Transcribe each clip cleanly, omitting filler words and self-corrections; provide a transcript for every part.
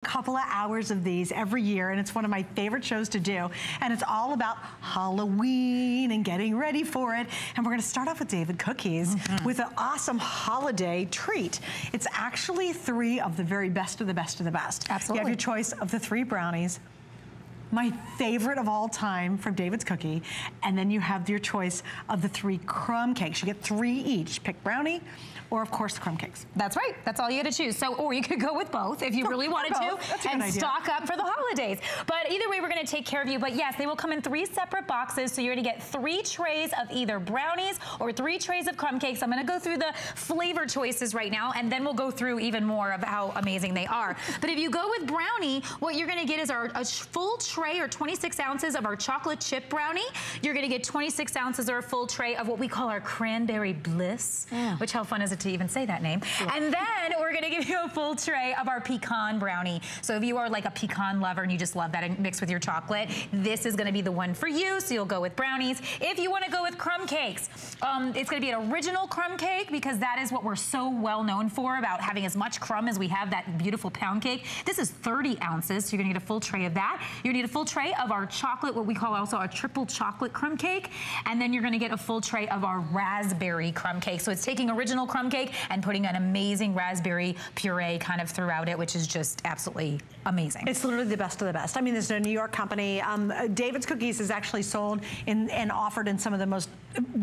Couple of hours of these every year, and it's one of my favorite shows to do, and it's all about Halloween and getting ready for it. And we're going to start off with David Cookies with an awesome holiday treat. It's actually 3 of the very best of the best of the best. Absolutely. You have your choice of the 3 brownies, my favorite of all time from David's Cookie, and then you have your choice of the 3 crumb cakes. You get 3 each. Pick brownie, or of course the crumb cakes. That's right. That's all you had to choose. So, or you could go with both if you really wanted to, and stock up for the holidays. But either way, we're going to take care of you. But yes, they will come in 3 separate boxes, so you're going to get 3 trays of either brownies or 3 trays of crumb cakes. I'm going to go through the flavor choices right now, and then we'll go through even more of how amazing they are. But if you go with brownie, what you're going to get is a full tray or 26 ounces of our chocolate chip brownie. You're going to get 26 ounces or a full tray of what we call our cranberry bliss, which how fun is it to even say that name? Sure. And then we're going to give you a full tray of our pecan brownie. So if you are like a pecan lover and you just love that and mix with your chocolate, this is going to be the one for you. So you'll go with brownies. If you want to go with crumb cakes, it's going to be an original crumb cake, because that is what we're so well known for, about having as much crumb as we have that beautiful pound cake. This is 30 ounces, so you're going to get a full tray of that. You're going to get a full tray of our chocolate, what we call also our triple chocolate crumb cake, and then you're going to get a full tray of our raspberry crumb cake. So it's taking original crumb cake and putting an amazing raspberry puree kind of throughout it, which is just absolutely amazing. It's literally the best of the best. I mean, there's a New York company. David's Cookies is actually sold and offered in some of the most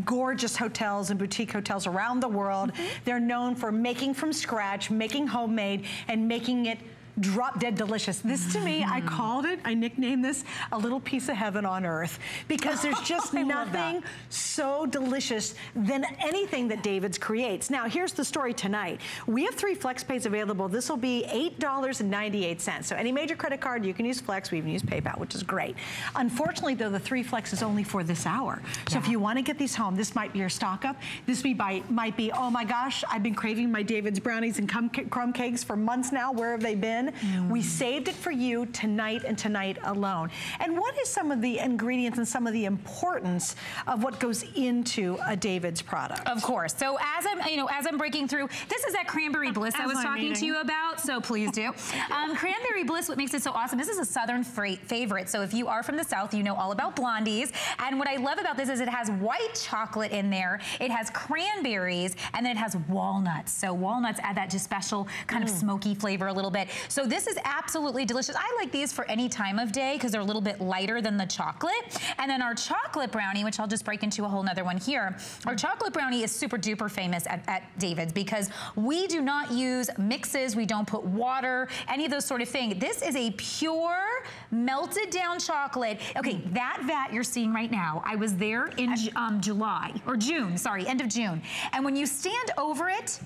gorgeous hotels and boutique hotels around the world. They're known for making from scratch, making homemade, and making it drop dead delicious. This to me, I nicknamed this a little piece of heaven on earth, because there's just nothing so delicious than anything that David's creates. Now, here's the story tonight. We have 3 flex pays available. This will be $8.98. So any major credit card, you can use Flex. We even use PayPal, which is great. Unfortunately, though, the 3 flex is only for this hour. So if you want to get these home, this might be your stock up. This might be, oh my gosh, I've been craving my David's brownies and crumb cakes for months now. Where have they been? We saved it for you tonight and tonight alone. And what is some of the ingredients and some of the importance of what goes into a David's product? Of course. So as I'm breaking through, this is that cranberry bliss I was talking to you about. So please do. Cranberry bliss, what makes it so awesome, this is a Southern favorite. So if you are from the South, you know all about blondies. And what I love about this is it has white chocolate in there, it has cranberries, and then it has walnuts. So walnuts add that just special kind of smoky flavor a little bit. So this is absolutely delicious. I like these for any time of day because they're a little bit lighter than the chocolate. And then our chocolate brownie, which I'll just break into a whole nother one here. Our chocolate brownie is super duper famous at David's, because we do not use mixes, we don't put water, any of those sort of things. This is a pure melted down chocolate. Okay, that vat you're seeing right now, I was there in end of June. And when you stand over it,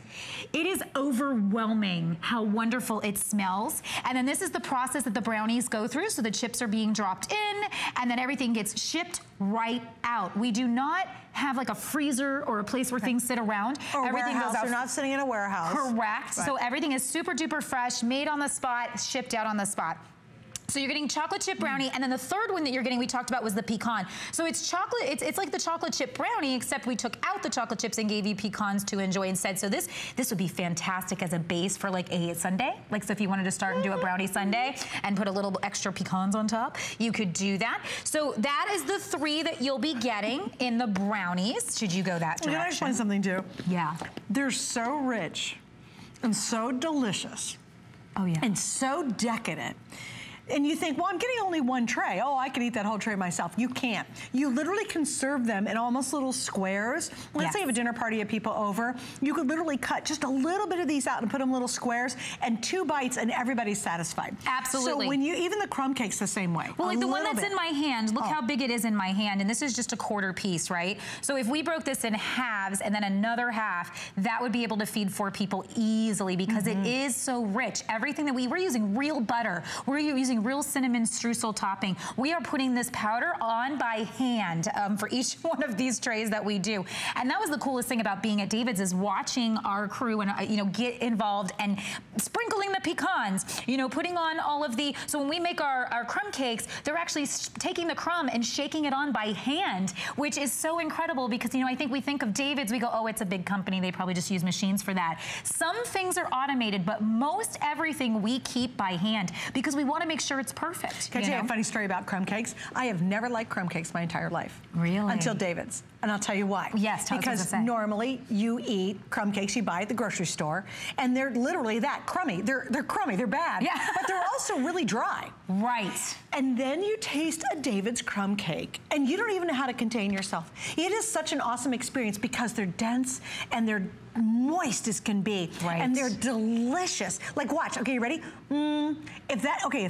it is overwhelming how wonderful it smells. And then this is the process that the brownies go through. So the chips are being dropped in, and then everything gets shipped right out. We do not have like a freezer or a place where things sit around. Or everything goes out. They're not sitting in a warehouse. Correct. Right. So everything is super duper fresh, made on the spot, shipped out on the spot. So you're getting chocolate chip brownie, and then the third one that you're getting, we talked about, was the pecan. So it's chocolate, it's like the chocolate chip brownie, except we took out the chocolate chips and gave you pecans to enjoy instead. So this would be fantastic as a base for like a sundae. Like, so if you wanted to start and do a brownie sundae and put a little extra pecans on top, you could do that. So that is the 3 that you'll be getting in the brownies, should you go that direction. Can I explain something too? Yeah. They're so rich and so delicious. Oh yeah. And so decadent. And you think, well, I'm getting only 1 tray. Oh, I could eat that whole tray myself. You can't. You literally can serve them in almost little squares. Let's say you have a dinner party of people over. You could literally cut just a little bit of these out and put them in little squares, and 2 bites and everybody's satisfied. Absolutely. So when you, even the crumb cake's the same way. Well, like the one that's in my hand, look how big it is in my hand, and this is just a 1/4 piece, right? So if we broke this in halves and then another half, that would be able to feed 4 people easily, because it is so rich. Everything that we're using real butter. We're using using real cinnamon streusel topping. We are putting this powder on by hand for each one of these trays that we do. And that was the coolest thing about being at David's, is watching our crew and you know, get involved and sprinkling the pecans, you know, putting on all of the, so when we make our crumb cakes, they're actually taking the crumb and shaking it on by hand, which is so incredible because, you know, I think we think of David's, we go, oh, it's a big company, they probably just use machines for that. Some things are automated, but most everything we keep by hand because we want to make sure it's perfect. Can I tell you a funny story about crumb cakes? I have never liked crumb cakes my entire life. Really? Until David's. And I'll tell you why. Yes, tell us what to say. Because normally you eat crumb cakes you buy at the grocery store, and they're literally that crummy. They're crummy, they're bad. Yeah. But they're also really dry. Right. And then you taste a David's crumb cake, and you don't even know how to contain yourself. It is such an awesome experience because they're dense and they're moist as can be. Right. And they're delicious. Like, watch, okay, you ready? If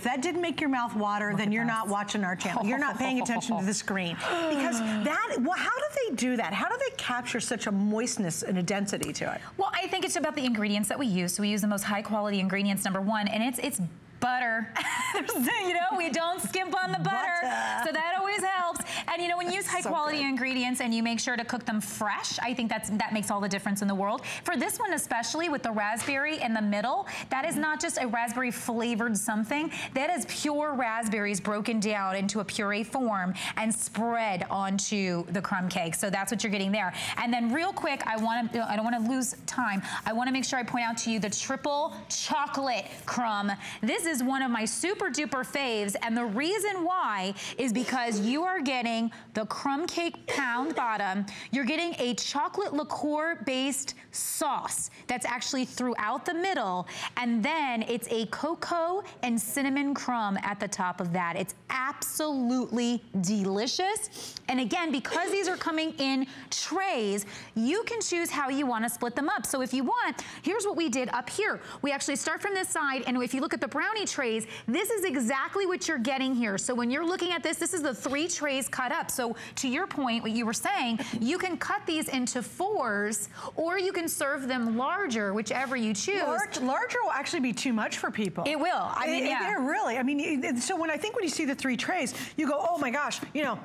that didn't make your mouth water, then you're not watching our channel. You're not paying attention to the screen. Because that, well, how do they do that? How do they capture such a moistness and a density to it? Well, I think it's about the ingredients that we use. So we use the most high quality ingredients, number one, and it's butter. You know, we don't skimp on the butter. So that always helps. And you know, when you use high quality ingredients and you make sure to cook them fresh, I think that makes all the difference in the world. For this one especially, with the raspberry in the middle, that is not just a raspberry flavored something. That is pure raspberries broken down into a puree form and spread onto the crumb cake. So that's what you're getting there. And then real quick, I don't want to lose time. I want to make sure I point out to you the triple chocolate crumb. This is one of my super duper faves, and the reason why is because you are getting the crumb cake pound bottom, you're getting a chocolate liqueur based sauce that's actually throughout the middle, and then it's a cocoa and cinnamon crumb at the top of that. It's absolutely delicious. And again, because these are coming in trays, you can choose how you want to split them up. So if you want, here's what we did up here. We actually start from this side, and if you look at the brownie trays, this is exactly what you're getting here. So when you're looking at this, this is the 3 trays cut up. So to your point, what you were saying, you can cut these into 4s, or you can serve them larger, whichever you choose. Larger will actually be too much for people. It will. I mean, yeah. Really. I mean, so when you see the 3 trays, you go, oh my gosh, you know,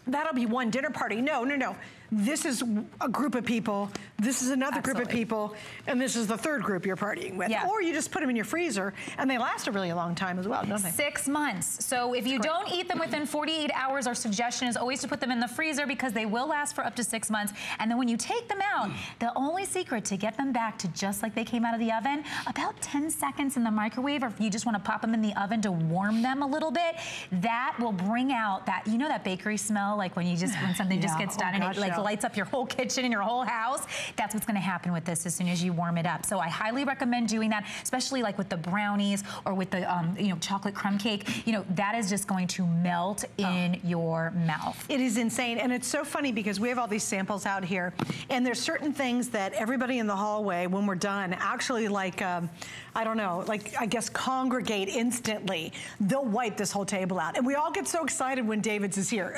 that'll be one dinner party. No, no, no. This is a group of people, this is another group of people, and this is the 3rd group you're partying with. Yeah. Or you just put them in your freezer, and they last a really long time as well, don't they? 6 months. So if you don't eat them within 48 hours, our suggestion is always to put them in the freezer because they will last for up to 6 months. And then when you take them out, the only secret to get them back to just like they came out of the oven, about 10 seconds in the microwave, or if you just want to pop them in the oven to warm them a little bit, that will bring out that, you know, that bakery smell, like when something just gets done and it like lights up your whole kitchen and your whole house. That's what's going to happen with this as soon as you warm it up. So I highly recommend doing that, especially like with the brownies or with the you know, chocolate crumb cake. You know, that is just going to melt in your mouth. It is insane, and it's so funny because we have all these samples out here, and there's certain things that everybody in the hallway, when we're done, actually like I don't know, like I guess congregate instantly. They'll wipe this whole table out, and we all get so excited when David's is here.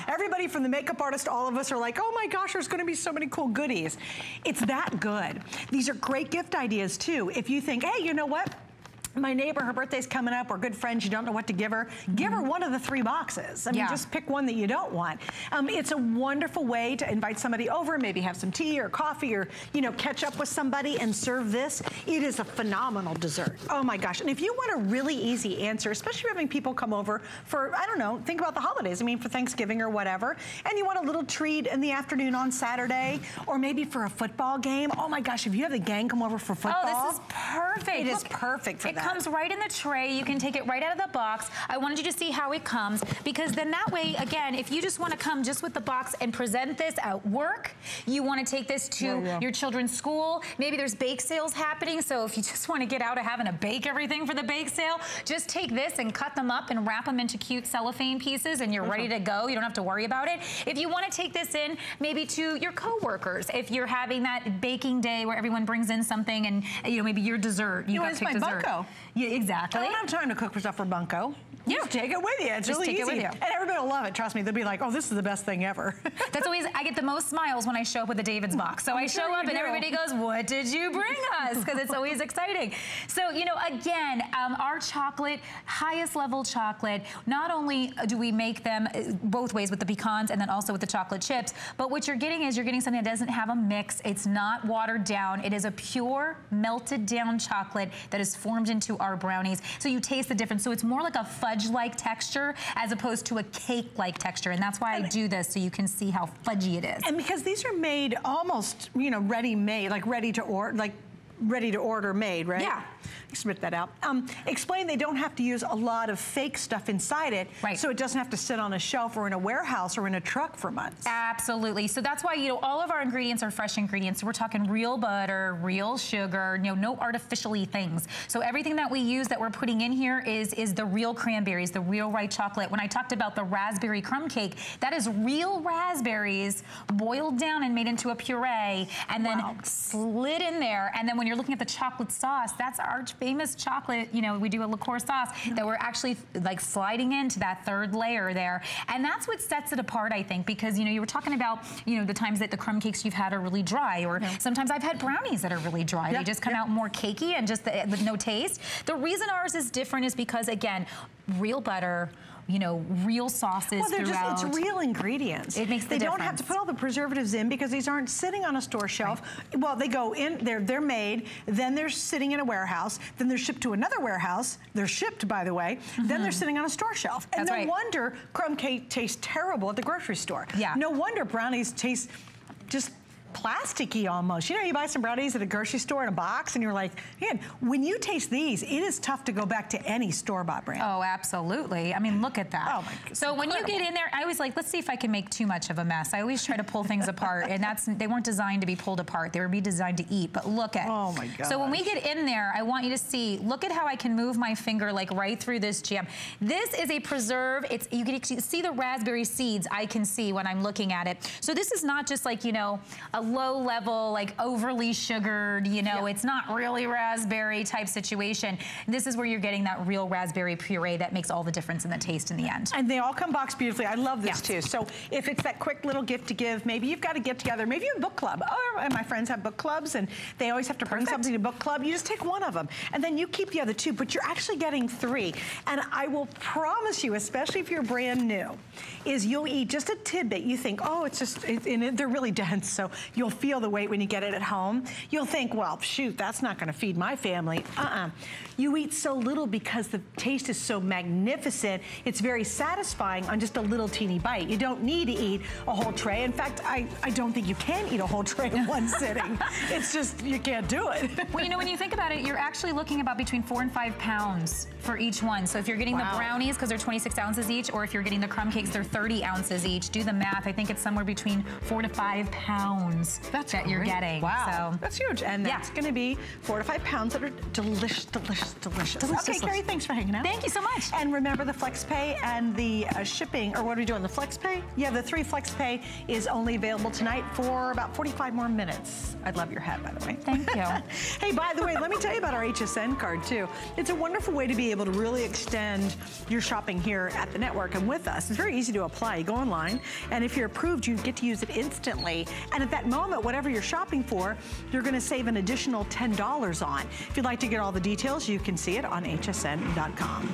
Everybody from the makeup artist, all of us are like, oh my gosh, there's going to be so many cool goodies. It's that good. These are great gift ideas too. If you think, hey, you know what? My neighbor, her birthday's coming up, we're good friends, you don't know what to give her. Give her one of the 3 boxes. I mean, just pick one that you don't want. It's a wonderful way to invite somebody over, maybe have some tea or coffee, or, you know, catch up with somebody and serve this. It is a phenomenal dessert. Oh my gosh. And if you want a really easy answer, especially if you're having people come over for, I don't know, think about the holidays, I mean, for Thanksgiving or whatever, and you want a little treat in the afternoon on Saturday, or maybe for a football game. Oh my gosh, if you have the gang come over for football. Oh, this is perfect. It is perfect for that. It comes right in the tray. You can take it right out of the box. I wanted you to see how it comes, because then that way, again, if you just want to come just with the box and present this at work, you want to take this to your children's school. Maybe there's bake sales happening, so if you just want to get out of having to bake everything for the bake sale, just take this and cut them up and wrap them into cute cellophane pieces, and you're ready to go. You don't have to worry about it. If you want to take this in maybe to your coworkers, if you're having that baking day where everyone brings in something, and you know, maybe your dessert, you got picked dessert. Bunko. Yeah, exactly. I don't have time to cook for stuff for Bunko. Yeah. Just take it with you. It's just really take easy. it with you. And everybody will love it. Trust me. They'll be like, oh, this is the best thing ever. That's always, I get the most smiles when I show up with the David's box. So I show up and everybody goes, what did you bring us? Because it's always exciting. So, you know, again, our chocolate, highest level chocolate, not only do we make them both ways with the pecans and then also with the chocolate chips, but what you're getting is you're getting something that doesn't have a mix. It's not watered down. It is a pure melted down chocolate that is formed into our brownies. So you taste the difference. So it's more like a fudge-like texture as opposed to a cake-like texture. And that's why I do this, so you can see how fudgy it is. And because these are made almost, you know, ready-made, like ready to order made, right? Yeah. Spit that out. Explain they don't have to use a lot of fake stuff inside it, right, so it doesn't have to sit on a shelf or in a warehouse or in a truck for months. Absolutely. So that's why, you know, all of our ingredients are fresh ingredients. So we're talking real butter, real sugar, you know, no artificially things. So everything that we use that we're putting in here is the real cranberries, the real white chocolate. When I talked about the raspberry crumb cake, that is real raspberries boiled down and made into a puree and then slid in there. And then when you're looking at the chocolate sauce, that's our famous chocolate, you know, we do a liqueur sauce that we're actually like sliding into that third layer there. And that's what sets it apart, I think, because, you know, you were talking about, you know, the times that the crumb cakes you've had are really dry, or sometimes I've had brownies that are really dry. They just come out more cakey and just with no taste. The reason ours is different is because, again, real butter, you know, real sauces throughout. It's real ingredients. It makes the difference. They don't have to put all the preservatives in because these aren't sitting on a store shelf. Right. Well, they go in, they're made, then they're sitting in a warehouse, then they're shipped to another warehouse. They're shipped, by the way. Then they're sitting on a store shelf. And no wonder crumb cake tastes terrible at the grocery store. Yeah. No wonder brownies taste just plasticky almost. You know, you buy some brownies at a grocery store in a box and you're like, man, when you taste these, it is tough to go back to any store-bought brand. Oh, absolutely. I mean, look at that. Oh my goodness. So when you get in there, I always like, let's see if I can make too much of a mess. I always try to pull things apart, and they weren't designed to be pulled apart. They were designed to eat, but look at. Oh my God. So when we get in there, I want you to see, look at how I can move my finger like right through this jam. This is a preserve. You can see the raspberry seeds I can see when I'm looking at it. So this is not just like, you know, a low level, like overly sugared, you know, it's not really raspberry type situation. This is where you're getting that real raspberry puree that makes all the difference in the taste in the end. And they all come boxed beautifully. I love this too. So if it's that quick little gift to give, maybe you've got to get together, maybe you have a book club. Oh, and my friends have book clubs and they always have to bring something to book club. You just take one of them and then you keep the other two, but you're actually getting 3. And I will promise you, especially if you're brand new, is you'll eat just a tidbit. You think, oh, it's just, they're really dense, so you'll feel the weight when you get it at home. You'll think, well, shoot, that's not going to feed my family. You eat so little because the taste is so magnificent. It's very satisfying on just a little teeny bite. You don't need to eat a whole tray. In fact, I don't think you can eat a whole tray in one sitting. It's just, you can't do it. Well, you know, when you think about it, you're actually looking about between 4 and 5 pounds for each one. So if you're getting the brownies, because they're 26 ounces each, or if you're getting the crumb cakes, they're 30 ounces each. Do the math. I think it's somewhere between 4 to 5 pounds that you're getting. Wow. So that's huge. And that's going to be 4 to 5 pounds that are delicious, delicious, delicious. Okay, Carrie, thanks for hanging out. Thank you so much. And remember the FlexPay and the shipping, or what are we doing, the FlexPay? Yeah, the 3 FlexPay is only available tonight for about 45 more minutes. I'd love your hat, by the way. Thank you. Hey, by the way, let me tell you about our HSN card, too. It's a wonderful way to be able to really extend your shopping here at the network and with us. It's very easy to apply. You go online, and if you're approved, you get to use it instantly. And at that moment, whatever you're shopping for, you're going to save an additional $10 on. If you'd like to get all the details, you can see it on hsn.com.